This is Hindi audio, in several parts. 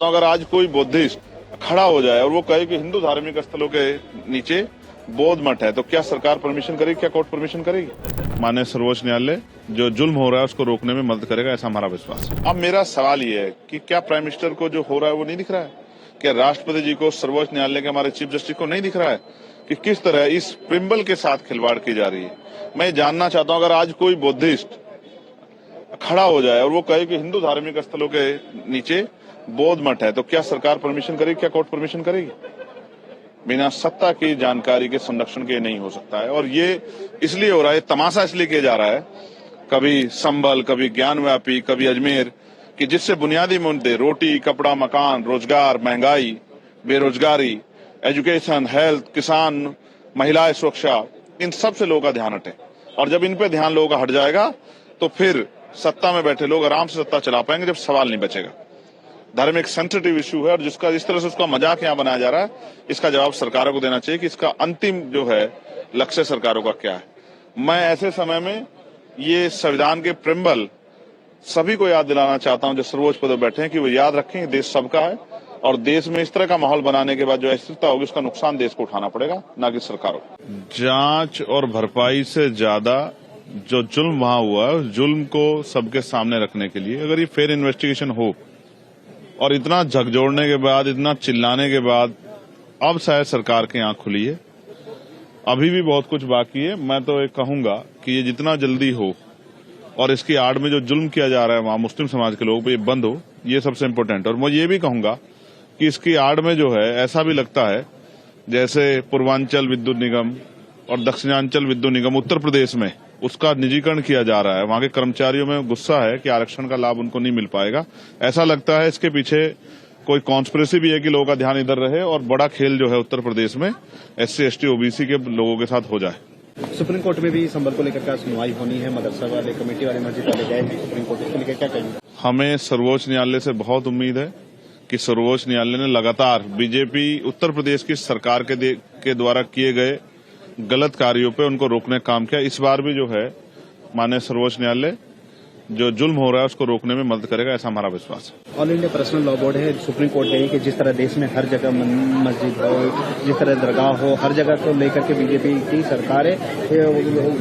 तो अगर आज कोई बुद्धिस्ट खड़ा हो जाए और वो कहे कि हिंदू धार्मिक स्थलों के नीचे बौद्ध मठ है, तो क्या सरकार परमिशन करेगी? क्या कोर्ट परमिशन करेगी? माननीय सर्वोच्च न्यायालय जो जुल्म हो रहा है उसको रोकने में मदद करेगा, ऐसा हमारा विश्वास है। अब मेरा सवाल ये है कि क्या प्राइम मिनिस्टर को जो हो रहा है वो नहीं दिख रहा है? क्या राष्ट्रपति जी को, सर्वोच्च न्यायालय के हमारे चीफ जस्टिस को नहीं दिख रहा है कि किस तरह इस प्रिम्बल के साथ खिलवाड़ की जा रही है? मैं जानना चाहता हूं, अगर आज कोई बुद्धिस्ट खड़ा हो जाए और वो कहे कि हिंदू धार्मिक स्थलों के नीचे बौद्ध मठ है, तो क्या सरकार परमिशन करेगी? क्या कोर्ट परमिशन करेगी? बिना सत्ता की जानकारी के संरक्षण के नहीं हो सकता है। और ये इसलिए हो रहा है, तमाशा इसलिए किया जा रहा है, कभी संभल, कभी ज्ञानव्यापी, कभी अजमेर, कि जिससे बुनियादी मुद्दे रोटी, कपड़ा, मकान, रोजगार, महंगाई, बेरोजगारी, एजुकेशन, हेल्थ, किसान, महिला सुरक्षा, इन सब से लोगों का ध्यान हटे। और जब इन पे ध्यान लोगों का हट जाएगा तो फिर सत्ता में बैठे लोग आराम से सत्ता चला पाएंगे, जब सवाल नहीं बचेगा। धर्म एक सेंसिटिव इश्यू है और जिसका इस तरह से उसका मजाक यहाँ बनाया जा रहा है, इसका जवाब सरकारों को देना चाहिए कि इसका अंतिम जो है लक्ष्य सरकारों का क्या है। मैं ऐसे समय में ये संविधान के प्रिम्बल सभी को याद दिलाना चाहता हूं जो सर्वोच्च पद पर बैठे हैं, कि वो याद रखें देश सबका है और देश में इस तरह का माहौल बनाने के बाद जो अस्थिरता होगी उसका नुकसान देश को उठाना पड़ेगा, ना कि सरकारों को। जांच और भरपाई से ज्यादा जो जुल्म वहां हुआ है, उस जुल्म को सबके सामने रखने के लिए अगर ये फेयर इन्वेस्टिगेशन हो और इतना झकझोरने के बाद, इतना चिल्लाने के बाद अब शायद सरकार की आंख खुली है। अभी भी बहुत कुछ बाकी है। मैं तो एक कहूंगा कि ये जितना जल्दी हो और इसकी आड़ में जो जुल्म किया जा रहा है वहां मुस्लिम समाज के लोगों पे, ये बंद हो, ये सबसे इम्पोर्टेंट। और मैं ये भी कहूंगा कि इसकी आड़ में जो है, ऐसा भी लगता है जैसे पूर्वांचल विद्युत निगम और दक्षिणांचल विद्युत निगम उत्तर प्रदेश में उसका निजीकरण किया जा रहा है। वहां के कर्मचारियों में गुस्सा है कि आरक्षण का लाभ उनको नहीं मिल पाएगा। ऐसा लगता है इसके पीछे कोई कॉन्स्पिरेसी भी है कि लोगों का ध्यान इधर रहे और बड़ा खेल जो है उत्तर प्रदेश में SC, ST, OBC के लोगों के साथ हो जाए। सुप्रीम कोर्ट में भी संभल को लेकर क्या सुनवाई होनी है? मदरसा वाले, कमेटी वाले, मस्जिद वाले गए हैं सुप्रीम कोर्ट, इसको लेकर क्या कहेंगे? हमें सर्वोच्च न्यायालय से बहुत उम्मीद है कि सर्वोच्च न्यायालय ने लगातार बीजेपी उत्तर प्रदेश की सरकार के द्वारा किए गए गलत कार्यों पे उनको रोकने का काम किया। इस बार भी जो है माननीय सर्वोच्च न्यायालय जो जुल्म हो रहा है उसको रोकने में मदद करेगा, ऐसा हमारा विश्वास है। All India personal law board है, सुप्रीम कोर्ट गई कि जिस तरह देश में हर जगह मस्जिद हो, जिस तरह दरगाह हो, हर जगह को लेकर के बीजेपी की सरकार है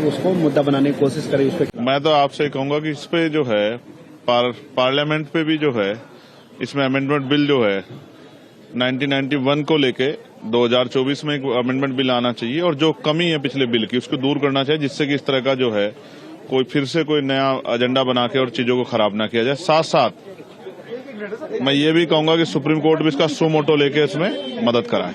उसको मुद्दा बनाने की कोशिश करे। उस पर मैं तो आपसे कहूंगा कि इस पे जो है पार्लियामेंट पे भी जो है इसमें अमेंडमेंट बिल जो है 1991 को लेके 2024 में एक अमेंडमेंट बिल आना चाहिए और जो कमी है पिछले बिल की उसको दूर करना चाहिए, जिससे कि इस तरह का जो है कोई फिर से कोई नया एजेंडा बना के और चीजों को खराब ना किया जाए। साथ साथ मैं ये भी कहूंगा कि सुप्रीम कोर्ट भी इसका सो मोटो लेके इसमें मदद कराए।